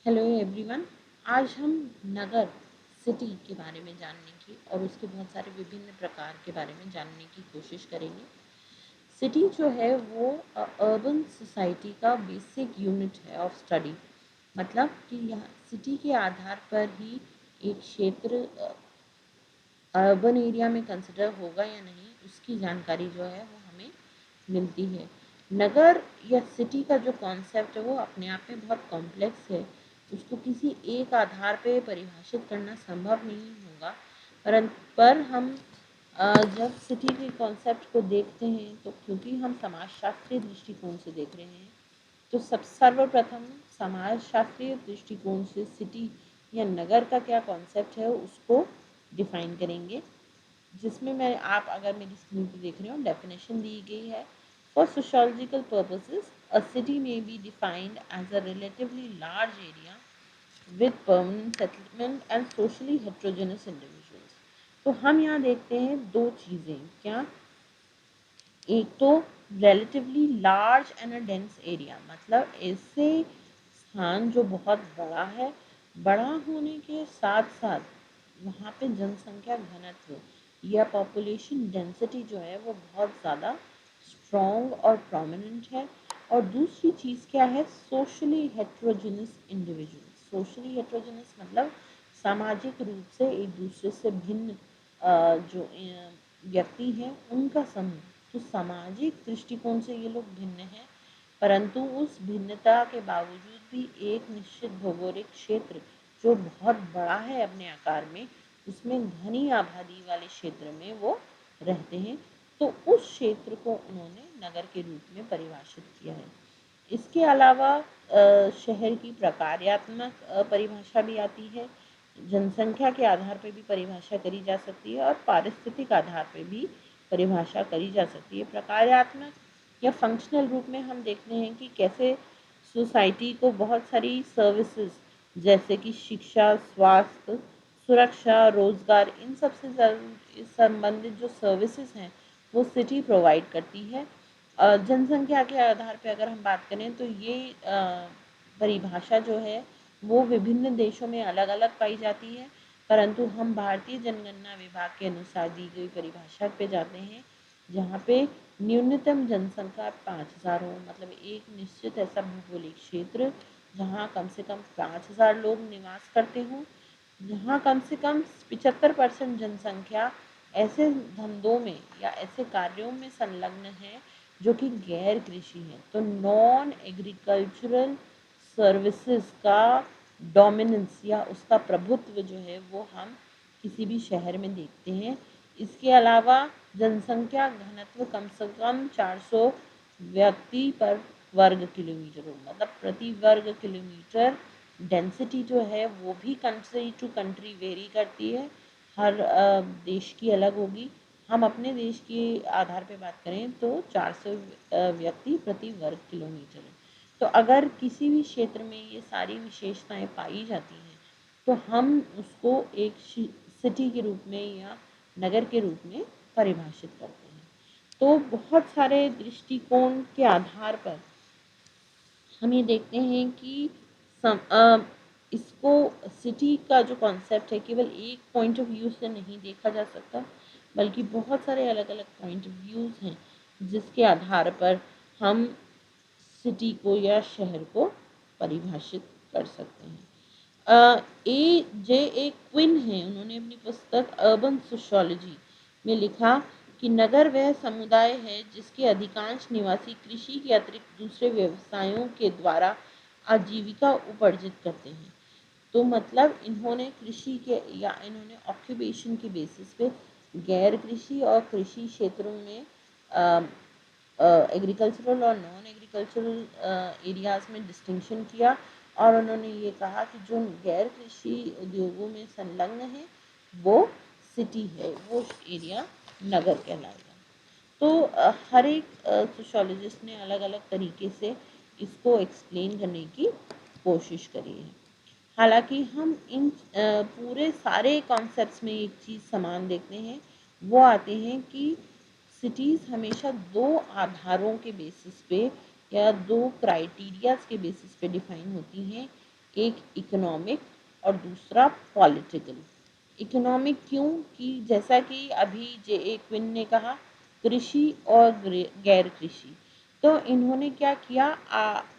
Hello everyone. आज हम नगर city के बारे में जानने की और उसके बहुत सारे विभिन्न प्रकार के बारे में जानने की कोशिश करेंगे। सिटी जो है वो अर्बन सोसाइटी का बेसिक यूनिट है ऑफ स्टडी। मतलब कि यहाँ सिटी के आधार पर ही एक क्षेत्र अर्बन एरिया में कंसिडर होगा या नहीं, उसकी जानकारी जो है वो हमें मिलती है। नगर या सिटी का जो कॉन्सेप्ट है वो अपने आप में बहुत कॉम्प्लेक्स है। उसको किसी एक आधार पे परिभाषित करना संभव नहीं होगा। पर हम जब सिटी के कॉन्सेप्ट को देखते हैं तो क्योंकि हम समाजशास्त्रीय दृष्टिकोण से देख रहे हैं, तो सर्वप्रथम समाजशास्त्रीय दृष्टिकोण से सिटी या नगर का क्या कॉन्सेप्ट है उसको डिफाइन करेंगे, जिसमें मैं आप अगर मेरी स्क्रीन पर देख रहे हो डेफिनेशन दी गई है। For sociological purposes a city may be defined as a relatively large area with permanent settlement and socially heterogeneous individuals। तो हम यहाँ देखते हैं दो चीज़ें क्या, एक तो relatively large and a dense area, मतलब ऐसे स्थान जो बहुत बड़ा है, बड़ा होने के साथ साथ वहाँ पे जनसंख्या घनत्व या पॉपुलेशन डेंसिटी जो है वो बहुत ज़्यादा स्ट्रॉन्ग और प्रोमिनेंट है। और दूसरी चीज़ क्या है, socially heterogeneous individual. Socially heterogeneous मतलब सामाजिक रूप से एक दूसरे से भिन्न जो व्यक्ति हैं उनका समूह। तो सामाजिक दृष्टिकोण से ये लोग भिन्न हैं, परंतु उस भिन्नता के बावजूद भी एक निश्चित भौगोलिक क्षेत्र जो बहुत बड़ा है अपने आकार में, उसमें घनी आबादी वाले क्षेत्र में वो रहते हैं। तो उस क्षेत्र को उन्होंने नगर के रूप में परिभाषित किया है। इसके अलावा शहर की प्रकार्यात्मक परिभाषा भी आती है। जनसंख्या के आधार पर भी परिभाषा करी जा सकती है और पारिस्थितिक आधार पर भी परिभाषा करी जा सकती है। प्रकार्यात्मक या फंक्शनल रूप में हम देखते हैं कि कैसे सोसाइटी को बहुत सारी सर्विसेज जैसे कि शिक्षा, स्वास्थ्य, सुरक्षा, रोजगार, इन सबसे संबंधित जो सर्विसेज हैं वो सिटी प्रोवाइड करती है। जनसंख्या के आधार पर अगर हम बात करें तो ये परिभाषा जो है वो विभिन्न देशों में अलग अलग पाई जाती है, परंतु हम भारतीय जनगणना विभाग के अनुसार दी गई परिभाषा पे जाते हैं जहाँ पे न्यूनतम जनसंख्या 5000 हो। मतलब एक निश्चित ऐसा भौगोलिक क्षेत्र जहाँ कम से कम 5000 लोग निवास करते हों, जहाँ कम से कम 75% जनसंख्या ऐसे धंधों में या ऐसे कार्यों में संलग्न है जो कि गैर कृषि है। तो नॉन एग्रीकल्चरल सर्विसेज का डोमिनेंस या उसका प्रभुत्व जो है वो हम किसी भी शहर में देखते हैं। इसके अलावा जनसंख्या घनत्व कम से कम 400 व्यक्ति पर वर्ग किलोमीटर हो। मतलब प्रति वर्ग किलोमीटर डेंसिटी जो है वो भी कंट्री टू कंट्री वेरी करती है, हर देश की अलग होगी। हम अपने देश के आधार पे बात करें तो 400 व्यक्ति प्रति वर्ग किलोमीटर है। तो अगर किसी भी क्षेत्र में ये सारी विशेषताएं पाई जाती हैं तो हम उसको एक सिटी के रूप में या नगर के रूप में परिभाषित करते हैं। तो बहुत सारे दृष्टिकोण के आधार पर हम ये देखते हैं कि इसको सिटी का जो कॉन्सेप्ट है केवल एक पॉइंट ऑफ व्यू से नहीं देखा जा सकता, बल्कि बहुत सारे अलग अलग पॉइंट ऑफ व्यूज़ हैं जिसके आधार पर हम सिटी को या शहर को परिभाषित कर सकते हैं। ए क्विन है, उन्होंने अपनी पुस्तक अर्बन सोशियोलॉजी में लिखा कि नगर वह समुदाय है जिसके अधिकांश निवासी कृषि के अतिरिक्त दूसरे व्यवसायों के द्वारा आजीविका उपार्जित करते हैं। तो मतलब इन्होंने कृषि के या इन्होंने ऑक्यूपेशन के बेसिस पे गैर कृषि और कृषि क्षेत्रों में एग्रीकल्चरल और नॉन एग्रीकल्चरल एरियाज़ में डिस्टिंक्शन किया। और उन्होंने ये कहा कि जो गैर कृषि उद्योगों में संलग्न है वो सिटी है, वो एरिया नगर कहलाएगा। तो हर एक सोशोलॉजिस्ट ने अलग अलग तरीके से इसको एक्सप्लेन करने की कोशिश करी है। हालांकि हम इन पूरे सारे कॉन्सेप्ट्स में एक चीज़ समान देखते हैं, वो आते हैं कि सिटीज़ हमेशा दो आधारों के बेसिस पे या दो क्राइटेरियाज के बेसिस पे डिफाइन होती हैं। एक इकोनॉमिक और दूसरा पॉलिटिकल। इकोनॉमिक क्यों कि जैसा कि अभी जे क्विन ने कहा, कृषि और गैर कृषि। तो इन्होंने क्या किया,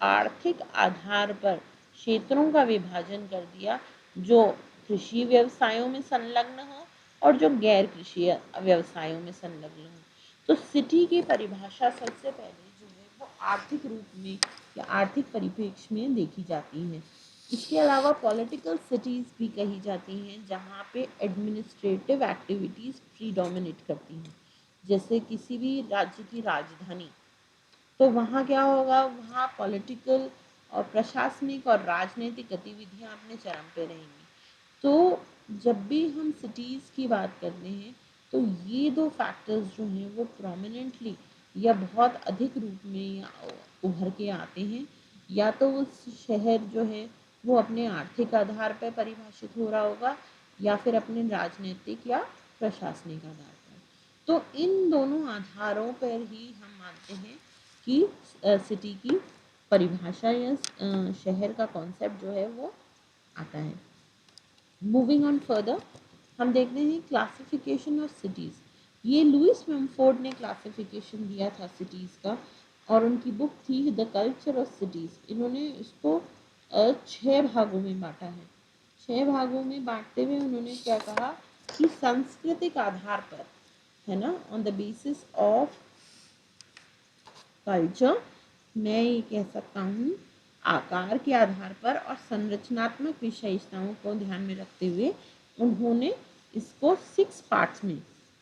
आर्थिक आधार पर क्षेत्रों का विभाजन कर दिया, जो कृषि व्यवसायों में संलग्न हो और जो गैर कृषि व्यवसायों में संलग्न हो। तो सिटी की परिभाषा सबसे पहले जो है वो आर्थिक रूप में या आर्थिक परिप्रेक्ष्य में देखी जाती है। इसके अलावा पॉलिटिकल सिटीज़ भी कही जाती हैं, जहाँ पे एडमिनिस्ट्रेटिव एक्टिविटीज़ प्रीडोमिनेट करती हैं। जैसे किसी भी राज्य की राजधानी, तो वहाँ क्या होगा, वहाँ पॉलिटिकल और प्रशासनिक और राजनीतिक गतिविधियाँ अपने चरम पे रहेंगी। तो जब भी हम सिटीज़ की बात करते हैं, तो ये दो फैक्टर्स जो हैं वो प्रोमिनेंटली या बहुत अधिक रूप में उभर के आते हैं। या तो वो शहर जो है वो अपने आर्थिक आधार पर परिभाषित हो रहा होगा, या फिर अपने राजनीतिक या प्रशासनिक आधार पर। तो इन दोनों आधारों पर ही हम मानते हैं कि सिटी की परिभाषा या शहर का कॉन्सेप्ट जो है वो आता है। मूविंग ऑन फर्दर, हम देखते हैं क्लासिफिकेशन ऑफ सिटीज़। ये लुइस मेमफोर्ड ने क्लासिफिकेशन दिया था सिटीज़ का, और उनकी बुक थी द कल्चर ऑफ सिटीज़। इन्होंने इसको 6 भागों में बांटा है। 6 भागों में बांटते हुए उन्होंने क्या कहा कि सांस्कृतिक आधार पर, है ना, on the basis of culture, मैं ये कह सकता हूँ आकार के आधार पर और संरचनात्मक विशेषताओं को ध्यान में रखते हुए उन्होंने इसको 6 पार्ट्स में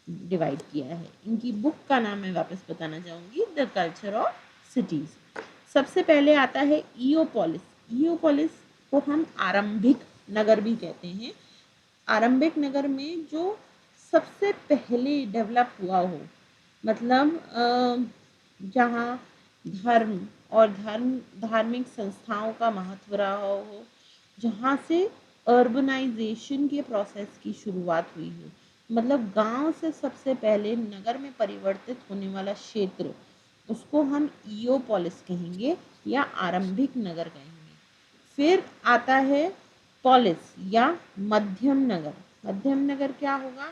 डिवाइड किया है। इनकी बुक का नाम मैं वापस बताना चाहूँगी, द कल्चर ऑफ सिटीज़। सबसे पहले आता है ईओपोलिस। ईओपोलिस को हम आरंभिक नगर भी कहते हैं। आरंभिक नगर में जो सबसे पहले डेवलप हुआ हो, मतलब जहाँ धर्म और धार्मिक संस्थाओं का महत्व रहा हो, जहाँ से अर्बनाइजेशन के प्रोसेस की शुरुआत हुई हो। मतलब गांव से सबसे पहले नगर में परिवर्तित होने वाला क्षेत्र, उसको हम ईओपोलिस कहेंगे या आरंभिक नगर कहेंगे। फिर आता है पॉलिस या मध्यम नगर। मध्यम नगर क्या होगा,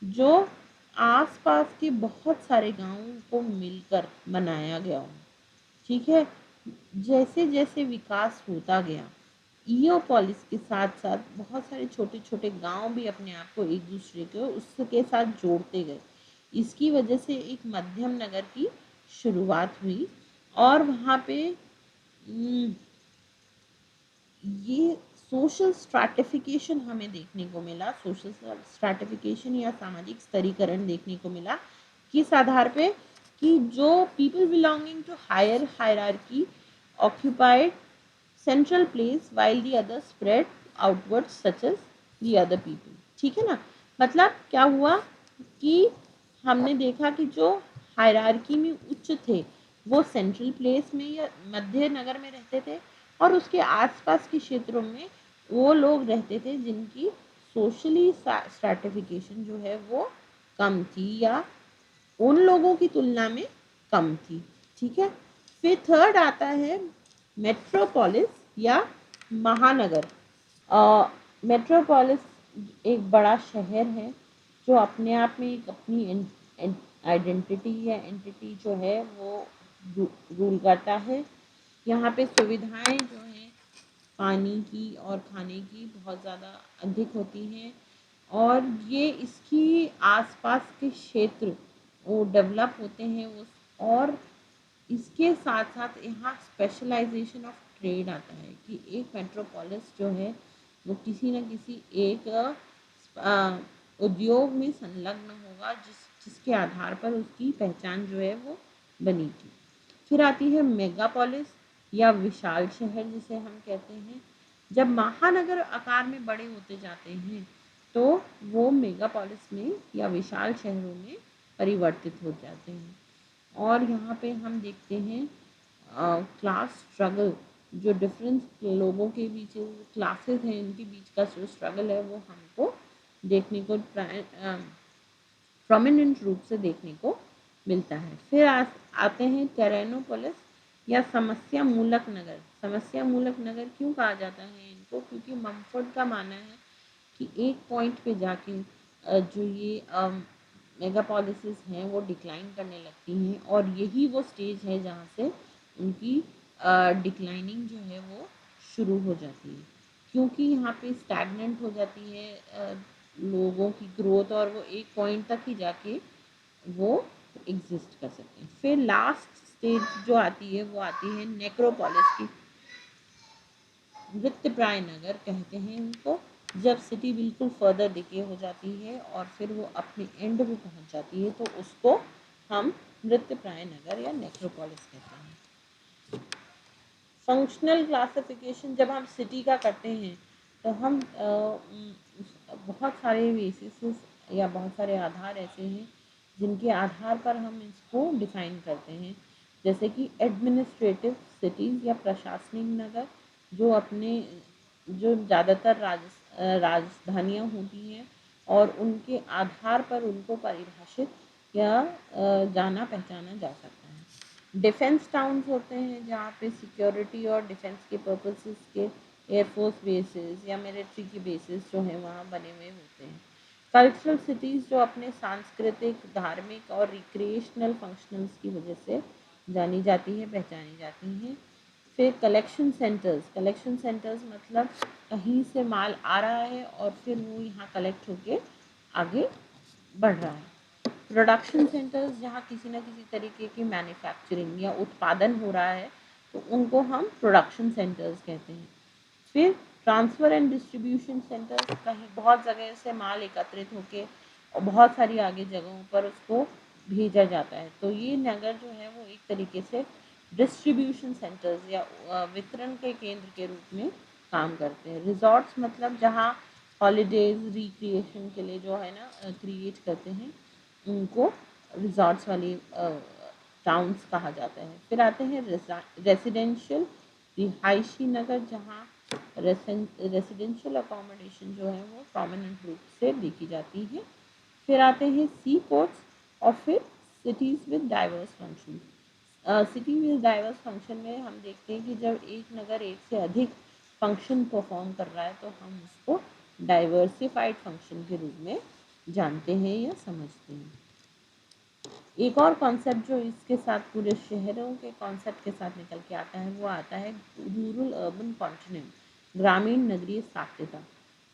जो आसपास के बहुत सारे गांवों को मिलकर बनाया गया हो। ठीक है, जैसे जैसे विकास होता गया, ईओपोलिस के साथ साथ बहुत सारे छोटे छोटे गांव भी अपने आप को एक दूसरे को उसके साथ जोड़ते गए। इसकी वजह से एक मध्यम नगर की शुरुआत हुई, और वहाँ पे ये सोशल स्ट्रैटिफिकेशन हमें देखने को मिला। सोशल स्ट्रैटिफिकेशन या सामाजिक स्तरीकरण देखने को मिला, किस आधार पे कि जो people belonging to higher hierarchy occupied central place while the other spread outward such as the other people. ठीक है ना, मतलब क्या हुआ कि हमने देखा कि जो हायरार्की में उच्च थे वो सेंट्रल प्लेस में या मध्य नगर में रहते थे, और उसके आसपास के क्षेत्रों में वो लोग रहते थे जिनकी सोशली स्ट्रैटिफिकेशन जो है वो कम थी या उन लोगों की तुलना में कम थी। ठीक है, फिर थर्ड आता है मेट्रोपोलिस या महानगर। मेट्रोपोलिस एक बड़ा शहर है जो अपने आप में एक अपनी आइडेंटिटी या एंटिटी जो है वो रूल करता है। यहाँ पे सुविधाएं जो हैं पानी की और खाने की बहुत ज़्यादा अधिक होती हैं, और ये इसकी आसपास के क्षेत्र वो डेवलप होते हैं और इसके साथ साथ यहाँ स्पेशलाइजेशन ऑफ ट्रेड आता है कि एक मेट्रोपोलिस जो है वो किसी न किसी एक उद्योग में संलग्न होगा जिसके आधार पर उसकी पहचान जो है वो बनेगी। फिर आती है मेगापोलिस या विशाल शहर जिसे हम कहते हैं। जब महानगर आकार में बड़े होते जाते हैं तो वो मेगापोलिस में या विशाल शहरों में परिवर्तित हो जाते हैं। और यहाँ पे हम देखते हैं क्लास स्ट्रगल, जो डिफरेंट लोगों के बीच क्लासेस हैं इनके बीच का जो स्ट्रगल है वो हमको देखने को प्रोमिनेंट रूप से देखने को मिलता है। फिर आते हैं टेरेनोपोलिस या समस्या मूलक नगर। समस्या मूलक नगर क्यों कहा जाता है इसको, क्योंकि मम्फोर्ड का मानना है कि एक पॉइंट पे जाके जो ये मेगापोलिसेस हैं वो डिक्लाइन करने लगती हैं, और यही वो स्टेज है जहाँ से उनकी डिक्लाइनिंग जो है वो शुरू हो जाती है, क्योंकि यहाँ पे स्टैगनेंट हो जाती है लोगों की ग्रोथ, और वो एक पॉइंट तक ही जाके वो एग्जिस्ट कर सकते हैं। फिर लास्ट स्टेज जो आती है वो आती है नेक्रोपोलिस की, मृतप्राय नगर कहते हैं इनको, जब सिटी बिल्कुल फर्दर डिके हो जाती है और फिर वो अपने एंड में पहुंच जाती है, तो उसको हम मृतप्राय नगर या नेक्रोपोलिस कहते हैं। फंक्शनल क्लासिफिकेशन जब हम सिटी का करते हैं तो हम बहुत सारे बेसिस या बहुत सारे आधार ऐसे हैं जिनके आधार पर हम इसको डिफाइन करते हैं, जैसे कि एडमिनिस्ट्रेटिव सिटीज़ या प्रशासनिक नगर, जो ज़्यादातर राजधानियाँ होती हैं और उनके आधार पर उनको परिभाषित या जाना पहचाना जा सकता है। डिफेंस टाउन्स होते हैं जहाँ पे सिक्योरिटी और डिफेंस के पर्पसेस के एयरफोर्स बेसिस या मिलिट्री के बेसिस जो हैं वहाँ बने हुए होते हैं। कल्चरल सिटीज़ जो अपने सांस्कृतिक, धार्मिक और रिक्रिएशनल फंक्शंस की वजह से जानी जाती हैं, पहचानी जाती हैं। फिर कलेक्शन सेंटर्स मतलब कहीं से माल आ रहा है और फिर वो यहाँ कलेक्ट होके आगे बढ़ रहा है। प्रोडक्शन सेंटर्स जहाँ किसी न किसी तरीके की मैन्युफैक्चरिंग या उत्पादन हो रहा है, तो उनको हम प्रोडक्शन सेंटर्स कहते हैं। फिर ट्रांसफ़र एंड डिस्ट्रीब्यूशन सेंटर्स, कहीं बहुत जगह से माल एकत्रित होके और बहुत सारी आगे जगहों पर उसको भेजा जाता है, तो ये नगर जो है वो एक तरीके से डिस्ट्रीब्यूशन सेंटर्स या वितरण के केंद्र के रूप में काम करते हैं। रिजॉर्ट्स मतलब जहाँ हॉलीडेज रिक्रिएशन के लिए जो है ना क्रिएट करते हैं, उनको रिजॉर्ट्स वाली टाउन्स कहा जाता है। फिर आते हैं रेसिडेंशियल रिहायशी नगर, जहाँ रेसिडेंशियल अकोमोडेशन जो है वो प्रोमिनेंट रूप से देखी जाती है। फिर आते हैं सी पोर्ट्स, और फिर cities with diverse function. City with diverse function में हम देखते हैं कि जब एक नगर एक से अधिक फंक्शन परफॉर्म कर रहा है तो हम उसको डाइवर्सिफाइड फंक्शन के रूप में जानते हैं या समझते हैं। एक और कॉन्सेप्ट जो इसके साथ पूरे शहरों के कॉन्सेप्ट के साथ निकल के आता है वो आता है रूरल अर्बन कॉन्टिनेंट, ग्रामीण नगरीय सात्यता।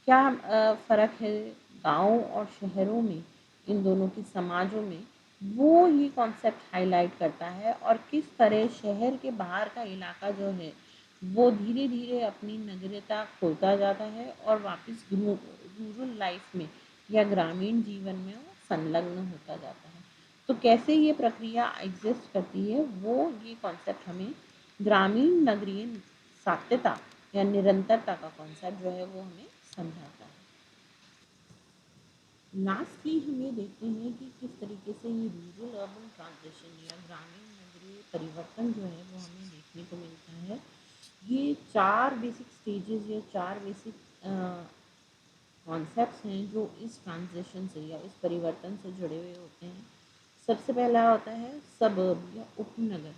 क्या फ़र्क है गाँव और शहरों में, इन दोनों के समाजों में, वो ये कॉन्सेप्ट हाईलाइट करता है, और किस तरह शहर के बाहर का इलाका जो है वो धीरे धीरे अपनी नगरीयता खोता जाता है और वापस रूरल लाइफ में या ग्रामीण जीवन में वो संलग्न होता जाता है। तो कैसे ये प्रक्रिया एग्जिस्ट करती है, वो ये कॉन्सेप्ट हमें ग्रामीण नगरीय सात्यता या निरंतरता का कॉन्सेप्ट जो है वो हमें समझाता है। लास्टली हम ये देखते हैं कि किस तरीके से ये रूरल अर्बन ट्रांजिशन या ग्रामीण नगरीय परिवर्तन जो है वो हमें देखने को मिलता है। ये 4 बेसिक स्टेजेस या 4 बेसिक कॉन्सेप्ट्स हैं जो इस ट्रांजिशन से या इस परिवर्तन से जुड़े हुए होते हैं। सबसे पहला होता है सबर्ब या उपनगर।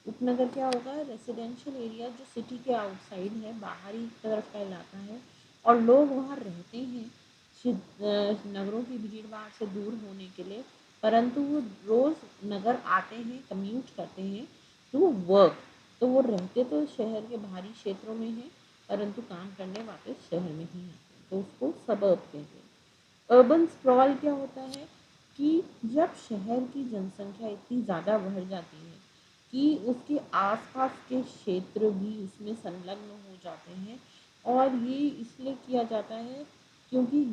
उपनगर क्या होगा? रेसिडेंशियल एरिया जो सिटी के आउटसाइड है, बाहरी तरफ का इलाका है, और लोग वहाँ रहते हैं नगरों की भीड़ भाड़ से दूर होने के लिए, परंतु वो रोज़ नगर आते हैं, कम्यूट करते हैं टू वर्क। तो वो रहते तो शहर के बाहरी क्षेत्रों में हैं, परंतु काम करने वापस शहर में ही आते हैं, तो उसको सबर्ब कहते हैं। अर्बन स्प्रॉल क्या होता है कि जब शहर की जनसंख्या इतनी ज़्यादा बढ़ जाती है कि उसके आसपास के क्षेत्र भी उसमें संलग्न हो जाते हैं, और ये इसलिए किया जाता है क्योंकि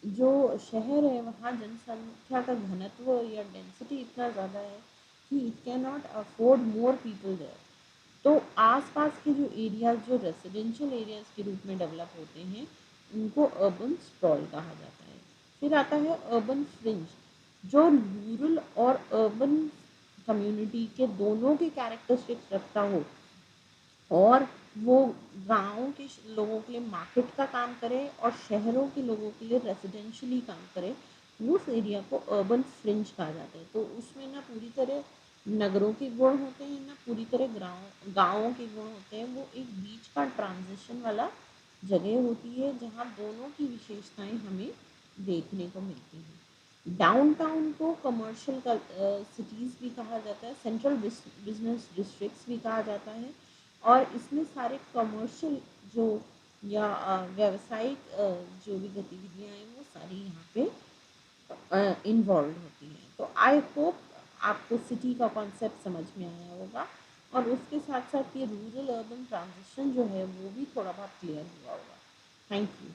जो शहर है वहाँ जनसंख्या का घनत्व या डेंसिटी इतना ज़्यादा है कि it can not afford more people there. तो आसपास के जो एरियाज जो रेसिडेंशियल एरियाज के रूप में डेवलप होते हैं, उनको अर्बन स्प्रॉल कहा जाता है। फिर आता है अर्बन फ्रिंज, जो रूरल और अर्बन कम्युनिटी के दोनों के कैरेक्टरिस्टिक्स रखता हो, और वो गाँव के लोगों के लिए मार्केट का काम करे और शहरों के लोगों के लिए रेसिडेंशियली काम करे, उस एरिया को अर्बन फ्रिंज कहा जाता है। तो उसमें ना पूरी तरह नगरों के गुण होते हैं, ना पूरी तरह गाँवों के गुण होते हैं, वो एक बीच का ट्रांजिशन वाला जगह होती है जहाँ दोनों की विशेषताएं हमें देखने को मिलती हैं। डाउनटाउन को कमर्शियल का सिटीज़ भी कहा जाता है, सेंट्रल बिजनेस डिस्ट्रिक्ट्स भी कहा जाता है, और इसमें सारे कमर्शियल जो या व्यावसायिक जो भी गतिविधियां हैं वो सारी यहाँ पे इन्वॉल्व होती हैं। तो आई होप आपको सिटी का कॉन्सेप्ट समझ में आया होगा, और उसके साथ साथ ये रूरल अर्बन ट्रांजिशन जो है वो भी थोड़ा बहुत क्लियर हुआ होगा। Thank you.